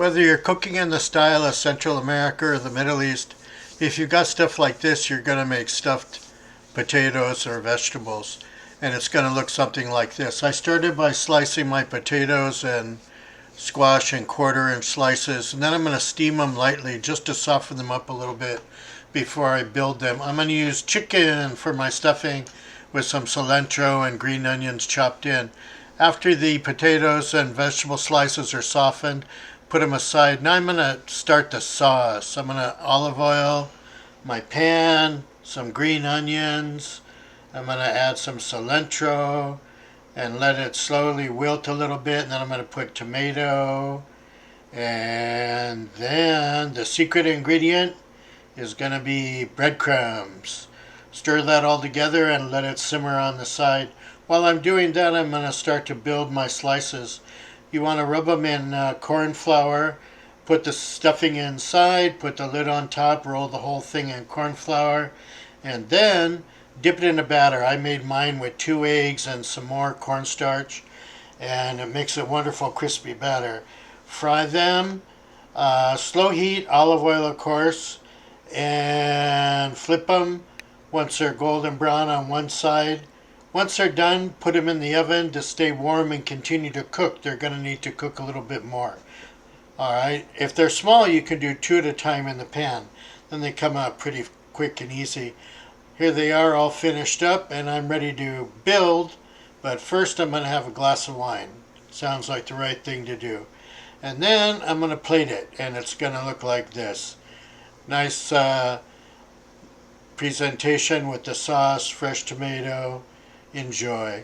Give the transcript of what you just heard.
Whether you're cooking in the style of Central America or the Middle East, if you've got stuff like this, you're going to make stuffed potatoes or vegetables, and it's going to look something like this. I started by slicing my potatoes and squash in quarter-inch slices, and then I'm going to steam them lightly just to soften them up a little bit before I build them. I'm going to use chicken for my stuffing with some cilantro and green onions chopped in. After the potatoes and vegetable slices are softened, put them aside. Now I'm going to start the sauce. I'm going to olive oil my pan, some green onions. I'm going to add some cilantro and let it slowly wilt a little bit. And then I'm going to put tomato. And then the secret ingredient is going to be breadcrumbs. Stir that all together and let it simmer on the side. While I'm doing that, I'm going to start to build my slices. You want to rub them in corn flour, put the stuffing inside, put the lid on top, roll the whole thing in corn flour, and then dip it in a batter. I made mine with 2 eggs and some more cornstarch, and it makes a wonderful crispy batter. Fry them, slow heat, olive oil of course, and flip them once they're golden brown on one side. Once they're done, put them in the oven to stay warm and continue to cook. They're going to need to cook a little bit more. Alright, if they're small, you can do 2 at a time in the pan. Then they come out pretty quick and easy. Here they are all finished up, and I'm ready to build. But first I'm going to have a glass of wine. Sounds like the right thing to do. And then I'm going to plate it, and it's going to look like this. Nice presentation with the sauce, fresh tomato. Enjoy.